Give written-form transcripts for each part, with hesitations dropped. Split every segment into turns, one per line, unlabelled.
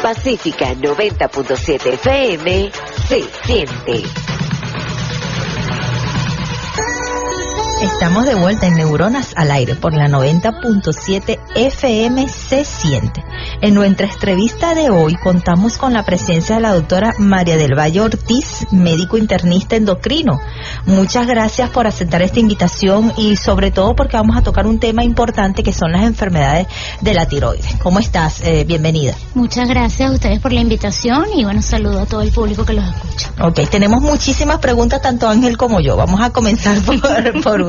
Pacífica 90.7 FM se siente.
Estamos de vuelta en Neuronas al Aire por la 90.7 FM se siente. En nuestra entrevista de hoy contamos con la presencia de la doctora María del Valle Ortiz, médico internista endocrino. Muchas gracias por aceptar esta invitación y sobre todo porque vamos a tocar un tema importante que son las enfermedades de la tiroides. ¿Cómo estás? Bienvenida.
Muchas gracias a ustedes por la invitación y bueno, saludo a todo el público que los escucha.
Ok, tenemos muchísimas preguntas, tanto Ángel como yo. Vamos a comenzar por una.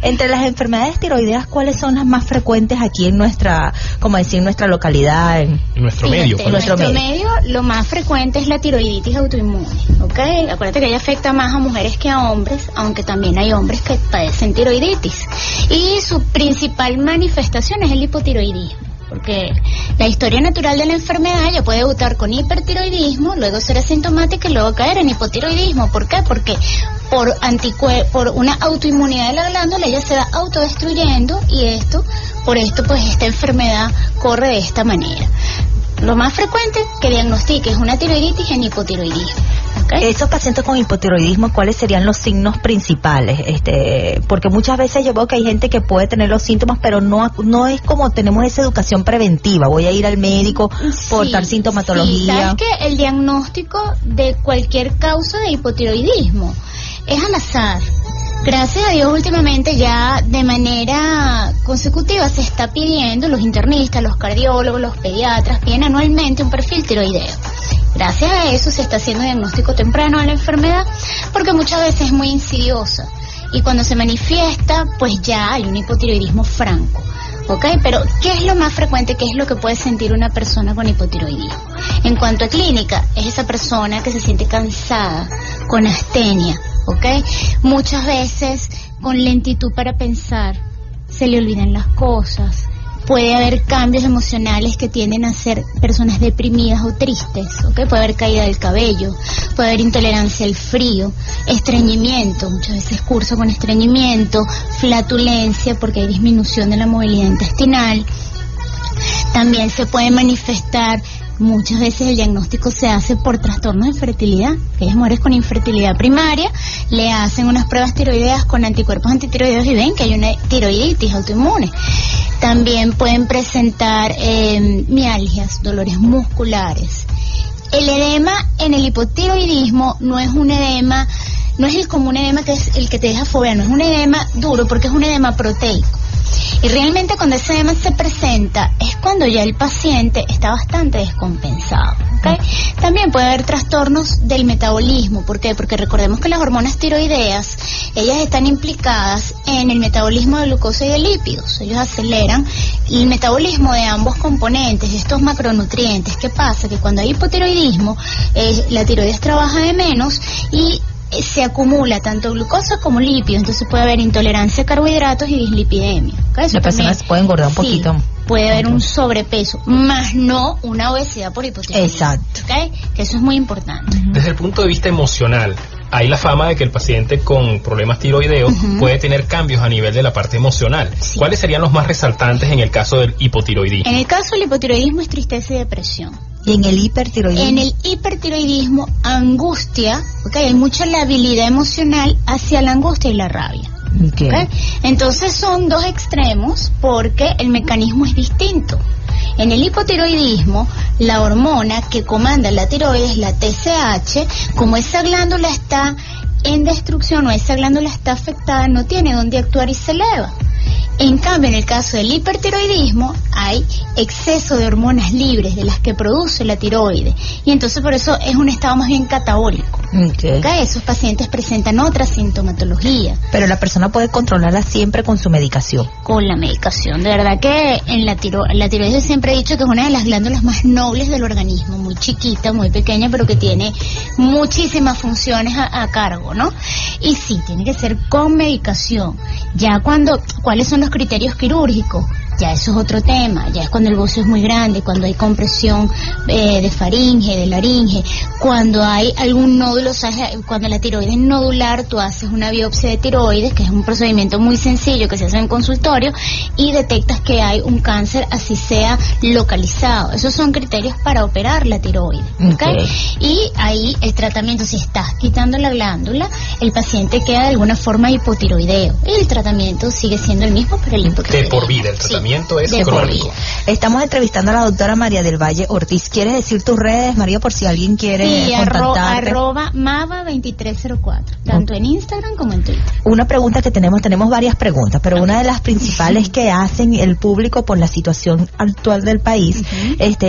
Entre las enfermedades tiroideas, ¿cuáles son las más frecuentes aquí en nuestra, como decir, en nuestra localidad? En
nuestro medio.
En nuestro medio, lo más frecuente es la tiroiditis autoinmune, ¿ok? Acuérdate que ella afecta más a mujeres que a hombres, aunque también hay hombres que padecen tiroiditis. Y su principal manifestación es el hipotiroidismo. Porque la historia natural de la enfermedad, ella puede debutar con hipertiroidismo, luego ser asintomática y luego caer en hipotiroidismo. ¿Por qué? Porque por una autoinmunidad de la glándula ella se va autodestruyendo y por esto pues esta enfermedad corre de esta manera. Lo más frecuente que diagnostiques una tiroiditis en hipotiroidismo. ¿Okay?
Esos pacientes con hipotiroidismo, ¿cuáles serían los signos principales? Porque muchas veces yo veo que hay gente que puede tener los síntomas, pero no es como tenemos esa educación preventiva. Voy a ir al médico por tal sintomatología.
Sí, sabes que el diagnóstico de cualquier causa de hipotiroidismo es al azar. Gracias a Dios últimamente ya de manera consecutiva se está pidiendo, los internistas, los cardiólogos, los pediatras piden anualmente un perfil tiroideo. Gracias a eso se está haciendo diagnóstico temprano de la enfermedad porque muchas veces es muy insidiosa y cuando se manifiesta pues ya hay un hipotiroidismo franco. ¿Ok? Pero ¿qué es lo más frecuente? ¿Qué es lo que puede sentir una persona con hipotiroidismo? En cuanto a clínica, es esa persona que se siente cansada, con astenia, ¿ok? Muchas veces con lentitud para pensar, se le olvidan las cosas, puede haber cambios emocionales que tienden a ser personas deprimidas o tristes, ¿ok? Puede haber caída del cabello, puede haber intolerancia al frío, estreñimiento, muchas veces cursa con estreñimiento, flatulencia porque hay disminución de la movilidad intestinal. También se puede manifestar, muchas veces el diagnóstico se hace por trastornos de fertilidad. Aquellas mujeres con infertilidad primaria le hacen unas pruebas tiroideas con anticuerpos antitiroideos y ven que hay una tiroiditis autoinmune. También pueden presentar mialgias, dolores musculares. El edema en el hipotiroidismo no es un edema, no es el común edema que es el que te deja fobia, no es un edema duro porque es un edema proteico. Y realmente cuando ese edema se presenta es cuando ya el paciente está bastante descompensado, ¿okay? También puede haber trastornos del metabolismo. ¿Por qué? Porque recordemos que las hormonas tiroideas, ellas están implicadas en el metabolismo de glucosa y de lípidos. Ellos aceleran el metabolismo de ambos componentes, de estos macronutrientes. ¿Qué pasa? Que cuando hay hipotiroidismo, la tiroides trabaja de menos y se acumula tanto glucosa como lípidos, entonces puede haber intolerancia a carbohidratos y dislipidemia. ¿Okay?
Las personas pueden engordar un poquito.
Puede haber un sobrepeso, más no una obesidad por hipotiroidismo.
Exacto.
¿Okay? Que eso es muy importante.
Desde el punto de vista emocional, hay la fama de que el paciente con problemas tiroideos puede tener cambios a nivel de la parte emocional. Sí. ¿Cuáles serían los más resaltantes en el caso del hipotiroidismo?
En el caso del hipotiroidismo es tristeza y depresión.
¿Y en el hipertiroidismo?
En el hipertiroidismo, angustia, porque hay mucha labilidad emocional hacia la angustia y la rabia. Okay. Entonces son dos extremos porque el mecanismo es distinto. En el hipotiroidismo, la hormona que comanda la tiroides, la TSH, como esa glándula está en destrucción o esa glándula está afectada, no tiene dónde actuar y se eleva. En cambio, en el caso del hipertiroidismo, hay exceso de hormonas libres de las que produce la tiroides. Y entonces por eso es un estado más bien catabólico. Okay. Esos pacientes presentan otra sintomatología.
Pero la persona puede controlarla siempre con su medicación.
Con la medicación. De verdad que en la tiroides yo siempre he dicho que es una de las glándulas más nobles del organismo. Muy chiquita, muy pequeña, pero que tiene muchísimas funciones a cargo, ¿no? Y sí, tiene que ser con medicación. Ya ¿cuáles son los criterios quirúrgicos? ya eso es otro tema, ya es cuando el bocio es muy grande, cuando hay compresión de faringe, de laringe, cuando hay algún nódulo, cuando la tiroides es nodular, tú haces una biopsia de tiroides, que es un procedimiento muy sencillo que se hace en consultorio, y detectas que hay un cáncer, así sea localizado. Esos son criterios para operar la tiroides, ¿okay? Y ahí el tratamiento, si estás quitando la glándula, el paciente queda de alguna forma hipotiroideo, y el tratamiento sigue siendo el mismo para el hipotiroideo.
De por vida, el tratamiento es crónico.
Estamos entrevistando a la doctora María del Valle Ortiz. ¿Quieres decir tus redes, María, por si alguien quiere contactarte?
Arroba Mava2304, tanto en Instagram como en Twitter.
Una pregunta que tenemos varias preguntas, pero una de las principales que hacen el público por la situación actual del país,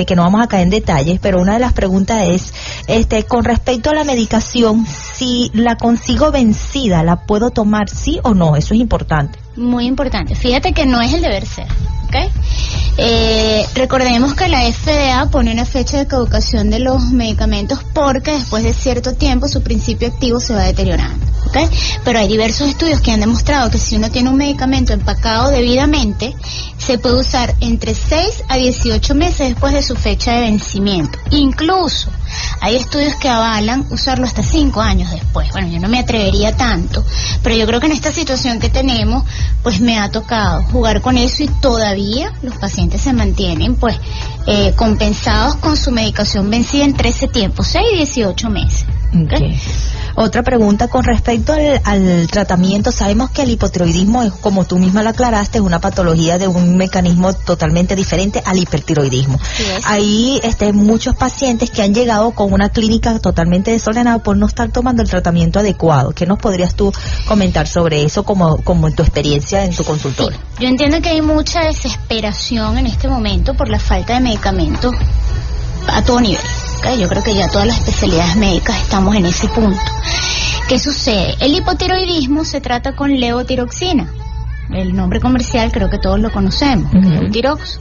que no vamos a caer en detalles, pero una de las preguntas es, con respecto a la medicación, si la consigo vencida, ¿la puedo tomar sí o no? Eso es importante.
Muy importante. Fíjate que no es el deber ser, ¿ok? Recordemos que la FDA pone una fecha de caducación de los medicamentos porque después de cierto tiempo su principio activo se va deteriorando, ¿ok? Pero hay diversos estudios que han demostrado que si uno tiene un medicamento empacado debidamente, se puede usar entre 6 a 18 meses después de su fecha de vencimiento. Incluso hay estudios que avalan usarlo hasta 5 años después. Bueno, yo no me atrevería tanto, pero yo creo que en esta situación que tenemos, pues me ha tocado jugar con eso, y todavía los pacientes se mantienen pues compensados con su medicación vencida entre ese tiempo, 6 y 18 meses. ¿Okay?
Otra pregunta con respecto al tratamiento. Sabemos que el hipotiroidismo es, como tú misma lo aclaraste, es una patología de un mecanismo totalmente diferente al hipertiroidismo.
Sí,
hay muchos pacientes que han llegado con una clínica totalmente desordenada por no estar tomando el tratamiento adecuado. ¿Qué nos podrías tú comentar sobre eso como en tu experiencia en tu consultorio?
Sí. Yo entiendo que hay mucha desesperación en este momento por la falta de medicamentos a todo nivel. ¿Okay? Yo creo que ya todas las especialidades médicas estamos en ese punto. ¿Qué sucede? El hipotiroidismo se trata con levotiroxina. El nombre comercial creo que todos lo conocemos, Eutirox.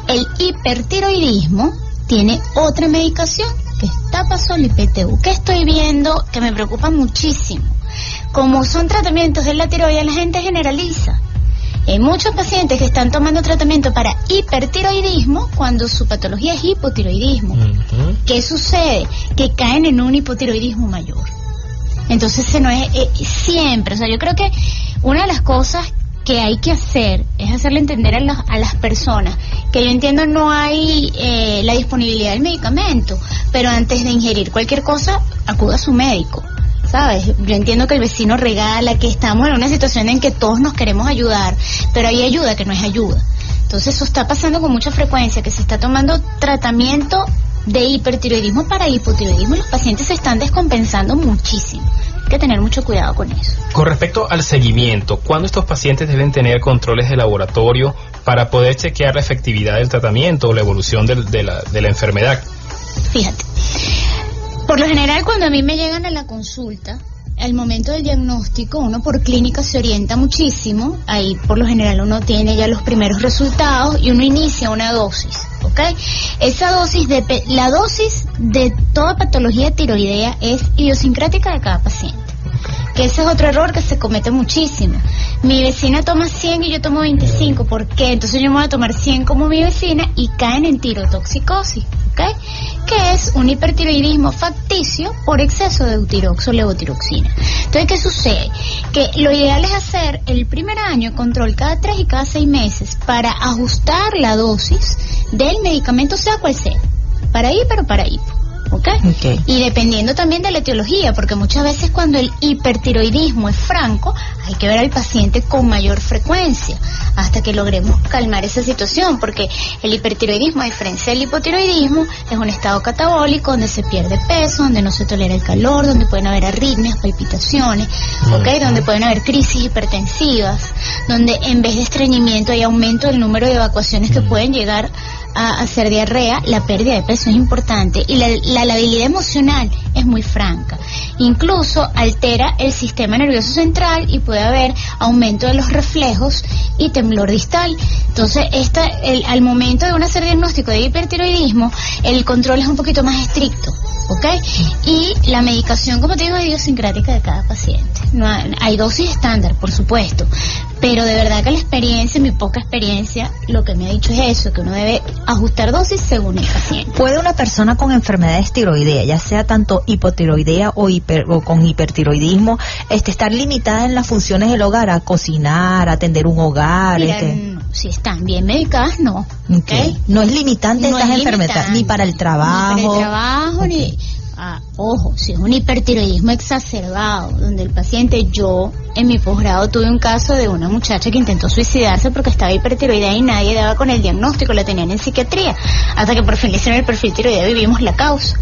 El hipertiroidismo tiene otra medicación, que es Tapazol y PTU, que estoy viendo que me preocupa muchísimo. Como son tratamientos de la tiroides, la gente generaliza. Hay muchos pacientes que están tomando tratamiento para hipertiroidismo cuando su patología es hipotiroidismo. ¿Qué sucede? Que caen en un hipotiroidismo mayor. Entonces no es siempre, o sea, yo creo que una de las cosas que hay que hacer es hacerle entender a las personas que yo entiendo no hay la disponibilidad del medicamento, pero antes de ingerir cualquier cosa, acuda a su médico. ¿Sabes? Yo entiendo que el vecino regala, que estamos en una situación en que todos nos queremos ayudar, pero hay ayuda que no es ayuda. Entonces eso está pasando con mucha frecuencia, que se está tomando tratamiento de hipertiroidismo para hipotiroidismo y los pacientes se están descompensando muchísimo. Hay que tener mucho cuidado con eso.
Con respecto al seguimiento, ¿cuándo estos pacientes deben tener controles de laboratorio para poder chequear la efectividad del tratamiento o la evolución de la enfermedad?
Fíjate. Por lo general, cuando a mí me llegan a la consulta, al momento del diagnóstico, uno por clínica se orienta muchísimo. Ahí, por lo general, uno tiene ya los primeros resultados y uno inicia una dosis, ¿ok? Esa dosis, la dosis de toda patología tiroidea es idiosincrática de cada paciente. Que ese es otro error que se comete muchísimo. Mi vecina toma 100 y yo tomo 25. ¿Por qué? Entonces yo me voy a tomar 100 como mi vecina y caen en tirotoxicosis, ¿ok? Que es un hipertiroidismo facticio por exceso de eutirox o levotiroxina. Entonces, ¿qué sucede? Que lo ideal es hacer el primer año control cada 3 y cada 6 meses para ajustar la dosis del medicamento, sea cual sea, para hiper o para hipo. ¿Okay? Y dependiendo también de la etiología, porque muchas veces cuando el hipertiroidismo es franco, hay que ver al paciente con mayor frecuencia hasta que logremos calmar esa situación, porque el hipertiroidismo, a diferencia del hipotiroidismo, es un estado catabólico donde se pierde peso, donde no se tolera el calor, donde pueden haber arritmias, palpitaciones, donde pueden haber crisis hipertensivas, donde en vez de estreñimiento hay aumento del número de evacuaciones que pueden llegar a hacer diarrea. La pérdida de peso es importante y la labilidad emocional es muy franca. Incluso altera el sistema nervioso central y puede haber aumento de los reflejos y temblor distal. Entonces, al momento de uno hacer diagnóstico de hipertiroidismo, el control es un poquito más estricto. ¿ok? Y la medicación, como te digo, es idiosincrática de cada paciente. No hay dosis estándar, por supuesto, pero de verdad que la experiencia, mi poca experiencia, lo que me ha dicho es eso, que uno debe ajustar dosis según el paciente.
¿Puede una persona con enfermedades tiroideas, ya sea tanto hipotiroidea o con hipertiroidismo, estar limitada en las funciones del hogar, a cocinar, a atender un hogar?
Mira, si están bien medicadas, no. ¿Okay?
No es limitante estas enfermedades, ni para el trabajo.
Ni para el trabajo, ni... ojo, si es un hipertiroidismo exacerbado, donde el paciente, yo en mi posgrado tuve un caso de una muchacha que intentó suicidarse porque estaba hipertiroidea y nadie daba con el diagnóstico, la tenían en psiquiatría, hasta que por fin le hicieron el perfil tiroideo y vimos la causa.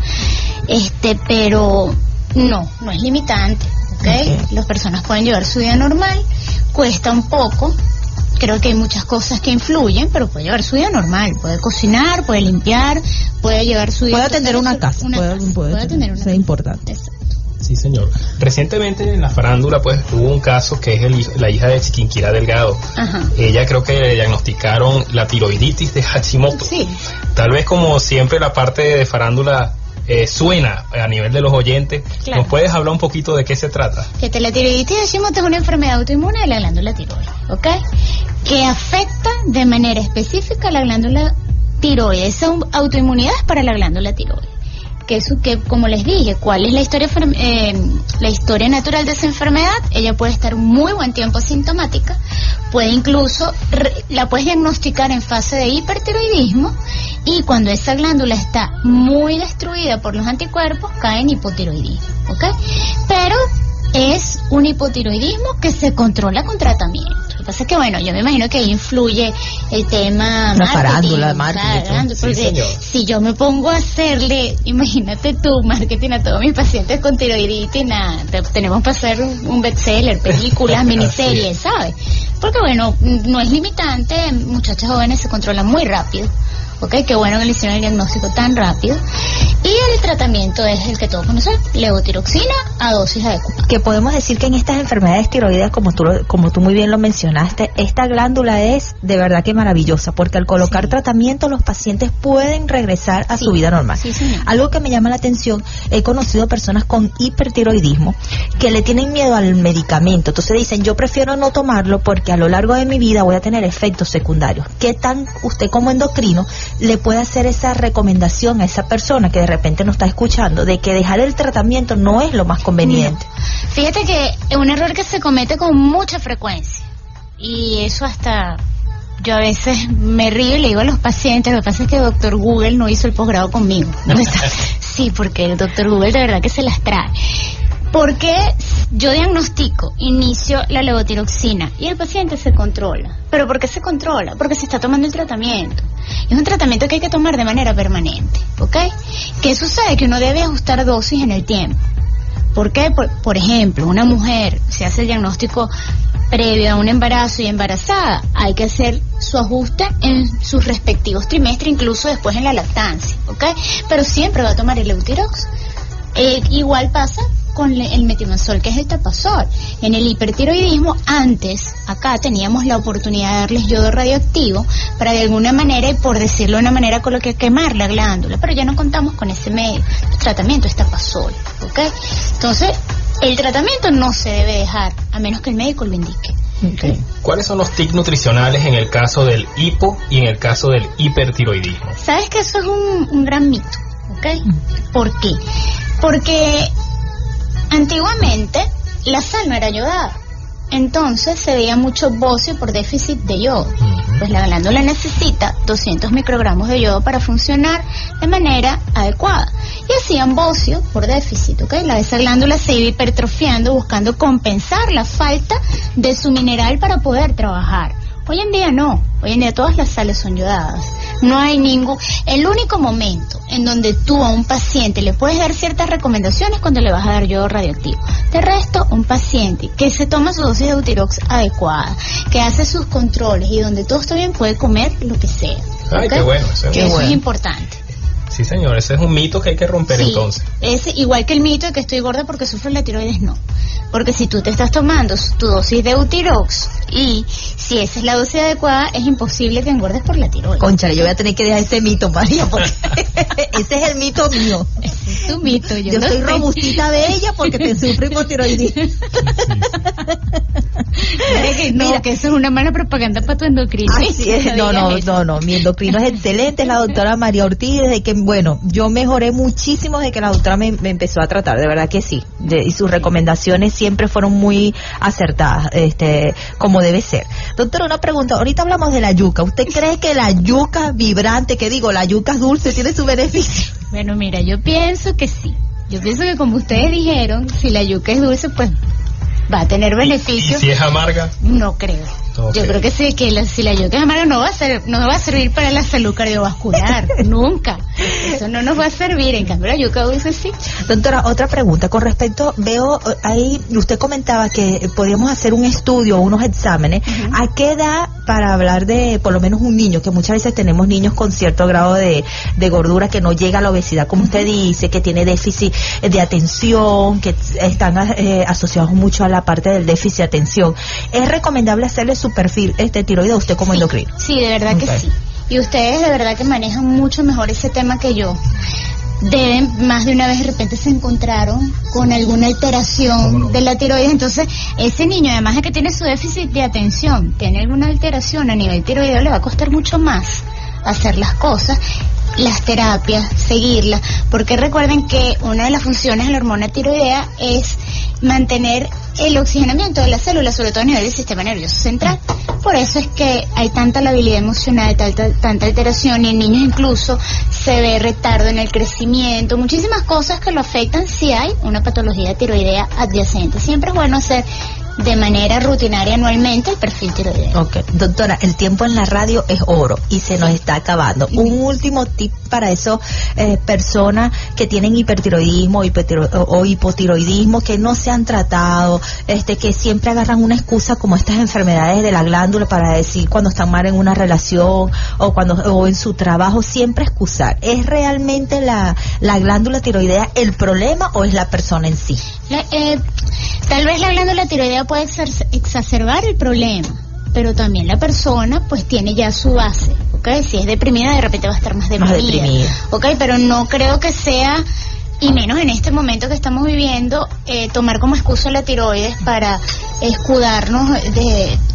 Pero no es limitante, ¿okay? Las personas pueden llevar su vida normal, cuesta un poco. Creo que hay muchas cosas que influyen, pero puede llevar su vida normal, puede cocinar, puede limpiar, puede llevar su vida...
Puede atender una casa, puede atender una casa. Es importante.
Exacto.
Sí, señor. Recientemente en la farándula pues hubo un caso que es la hija de Chiquinquirá Delgado.
Ajá.
Ella creo que le diagnosticaron la tiroiditis de Hashimoto.
Sí.
Tal vez como siempre la parte de farándula suena a nivel de los oyentes. Claro. ¿Nos puedes hablar un poquito de qué se trata?
Que la tiroiditis de Hashimoto es una enfermedad autoinmune de la glándula tiroides, ¿ok? Que afecta de manera específica a la glándula tiroides. Esa autoinmunidad es para la glándula tiroides. Que como les dije, ¿cuál es la historia natural de esa enfermedad? Ella puede estar muy buen tiempo asintomática, puede incluso, la puedes diagnosticar en fase de hipertiroidismo, y cuando esa glándula está muy destruida por los anticuerpos, cae en hipotiroidismo, ¿ok? Pero es un hipotiroidismo que se controla con tratamiento. Lo que pasa es que, bueno, yo me imagino que ahí influye el tema
la farándula, marketing.
Porque sí, si yo me pongo a hacerle, imagínate tú, marketing a todos mis pacientes con tiroiditis, nada, tenemos que hacer un bestseller, películas, miniseries, ¿sabes? Porque, bueno, no es limitante, muchachas jóvenes se controlan muy rápido. ¿Ok? Qué bueno que le hicieron el diagnóstico tan rápido. Y el tratamiento es el que todos conocen, levotiroxina a dosis adecuada.
Que podemos decir que en estas enfermedades tiroideas, como tú muy bien lo mencionaste, esta glándula es de verdad que maravillosa, porque al colocar tratamiento los pacientes pueden regresar a su vida normal.
Sí, señor.
Algo que me llama la atención, he conocido personas con hipertiroidismo que le tienen miedo al medicamento, entonces dicen, yo prefiero no tomarlo porque a lo largo de mi vida voy a tener efectos secundarios. ¿Qué tan usted como endocrino le puede hacer esa recomendación a esa persona que de repente nos está escuchando, de que dejar el tratamiento no es lo más conveniente?
No. Fíjate que es un error que se comete con mucha frecuencia, y eso hasta yo a veces me río y le digo a los pacientes, lo que pasa es que Dr. Google no hizo el posgrado conmigo. Sí, porque el Dr. Google de verdad que se las trae. Porque yo diagnostico, inicio la levotiroxina y el paciente se controla. ¿Pero por qué se controla? Porque se está tomando el tratamiento. Es un tratamiento que hay que tomar de manera permanente, ¿ok? ¿Qué sucede? Que uno debe ajustar dosis en el tiempo. ¿Por qué? Por ejemplo, una mujer se hace el diagnóstico previo a un embarazo y embarazada, hay que hacer su ajuste en sus respectivos trimestres, incluso después en la lactancia, ¿ok? Pero siempre va a tomar el Eutirox. Igual pasa con el metimazol, que es el tapazol. En el hipertiroidismo, antes, acá teníamos la oportunidad de darles yodo radioactivo para de alguna manera, y por decirlo de una manera coloquial, quemar la glándula, pero ya no contamos con ese medio. El tratamiento es tapazol, ¿ok? Entonces, el tratamiento no se debe dejar, a menos que el médico lo indique.
Okay. ¿Cuáles son los tips nutricionales en el caso del hipo y en el caso del hipertiroidismo?
Sabes que eso es un gran mito, ¿ok? ¿Por qué? Porque antiguamente la sal no era yodada, entonces se veía mucho bocio por déficit de yodo. Pues la glándula necesita 200 microgramos de yodo para funcionar de manera adecuada, y hacían bocio por déficit, ¿ok? Esa glándula se iba hipertrofiando buscando compensar la falta de su mineral para poder trabajar. Hoy en día no, hoy en día todas las sales son yodadas. No hay el único momento en donde tú a un paciente le puedes dar ciertas recomendaciones cuando le vas a dar yodo radioactivo. De resto, un paciente que se toma su dosis de Eutirox adecuada, que hace sus controles y donde todo está bien, puede comer lo que sea.
Ay,
¿okay?
qué bueno. Eso
es importante.
Sí, señor, ese es un mito que hay que romper, sí, entonces.
Es igual que el mito de que estoy gorda porque sufro la tiroides, no. Porque si tú te estás tomando tu dosis de Eutirox y si esa es la dosis adecuada, es imposible que engordes por la tiroides.
Cónchale, yo voy a tener que dejar ese mito, María, porque ese es el mito mío.
Es un mito.
Yo soy robustita bella porque te sufro hipotiroidismo.
No, que eso es una mala propaganda para tu endocrino.
Así es. No, mi endocrino es excelente, es la doctora María Ortiz, desde que, bueno, yo mejoré muchísimo desde que la doctora me empezó a tratar, de verdad que sí, y sus recomendaciones siempre fueron muy acertadas, como debe ser. Doctora, una pregunta, ahorita hablamos de la yuca, ¿usted cree que la yuca vibrante, la yuca dulce tiene su beneficio?
Bueno, mira, yo pienso que sí, yo pienso que como ustedes dijeron, si la yuca es dulce, pues va a tener beneficios.
¿Y si es amarga?
No creo.
Okay.
Yo creo que sí, que si la yuca es amarga no va a servir para la salud cardiovascular, nunca. Eso no nos va a servir, en cambio la yuca dulce sí.
Doctora, otra pregunta con respecto, veo ahí, usted comentaba que podíamos hacer un estudio, unos exámenes. ¿A qué edad para hablar de, por lo menos un niño, que muchas veces tenemos niños con cierto grado de gordura que no llega a la obesidad, como usted dice, que tiene déficit de atención, que están asociados mucho a la parte del déficit de atención? ¿Es recomendable hacerle su perfil tiroide a usted como endocrino?
Sí, de verdad que sí. Y ustedes de verdad que manejan mucho mejor ese tema que yo. Deben, más de una vez de repente se encontraron con alguna alteración de la tiroides, entonces ese niño, además de que tiene su déficit de atención, tiene alguna alteración a nivel tiroideo, le va a costar mucho más hacer las cosas, las terapias, seguirlas, porque recuerden que una de las funciones de la hormona tiroidea es mantener el oxigenamiento de las células, sobre todo a nivel del sistema nervioso central. Por eso es que hay tanta labilidad emocional, tanta alteración, y en niños incluso se ve retardo en el crecimiento, muchísimas cosas que lo afectan si hay una patología tiroidea adyacente. Siempre es bueno hacer de manera rutinaria anualmente el perfil tiroideo.
Ok, doctora, el tiempo en la radio es oro y se nos está acabando. Un último tip para esas personas que tienen hipertiroidismo o hipotiroidismo, que no se han tratado, que siempre agarran una excusa como estas enfermedades de la glándula para decir cuando están mal en una relación o en su trabajo, siempre excusar. ¿Es realmente la glándula tiroidea el problema o es la persona en sí?
Tal vez la glándula tiroidea puede exacerbar el problema, pero también la persona pues tiene ya su base, ¿ok? Si es deprimida, de repente va a estar más deprimida. ¿Ok? Pero no creo que sea, y menos en este momento que estamos viviendo, tomar como excusa la tiroides para escudarnos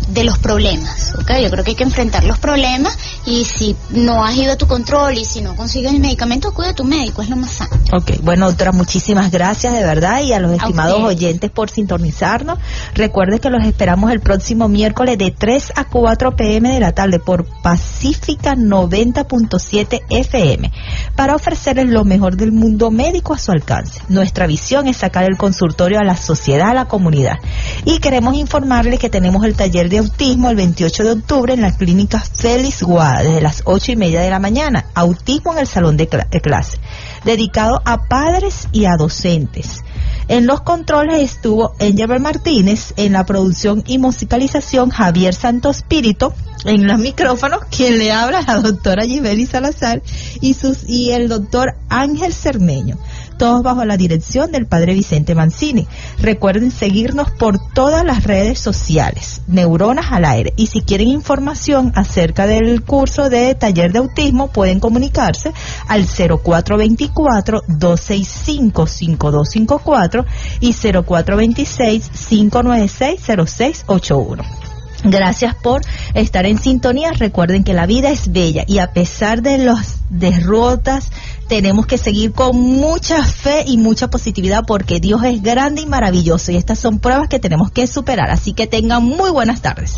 de los problemas, ¿ok? Yo creo que hay que enfrentar los problemas, y si no has ido a tu control y si no consigues el medicamento, acude a tu médico, es lo más sano.
Ok, bueno, doctora, muchísimas gracias de verdad, y a los estimados oyentes por sintonizarnos. Recuerde que los esperamos el próximo miércoles de 3 a 4 p.m. de la tarde por Pacífica 90.7 FM para ofrecerles lo mejor del mundo médico a su alcance. Nuestra visión es sacar el consultorio a la sociedad, a la comunidad, y queremos informarles que tenemos el taller de autismo el 28 de octubre en la clínica Félix Guada desde las 8:30 de la mañana. Autismo en el salón de clase, dedicado a padres y a docentes. En los controles estuvo Angel Martínez, en la producción y musicalización Javier Santo Espíritu, en los micrófonos quien le habla, la doctora Gibeli Salazar y el doctor Ángel Cermeño, todos bajo la dirección del padre Vicente Mancini. Recuerden seguirnos por todas las redes sociales, Neuronas al Aire, y si quieren información acerca del curso de taller de autismo pueden comunicarse al 0424-265-5254 y 0426-596-0681. Gracias por estar en sintonía. Recuerden que la vida es bella y a pesar de las derrotas tenemos que seguir con mucha fe y mucha positividad, porque Dios es grande y maravilloso, y estas son pruebas que tenemos que superar. Así que tengan muy buenas tardes.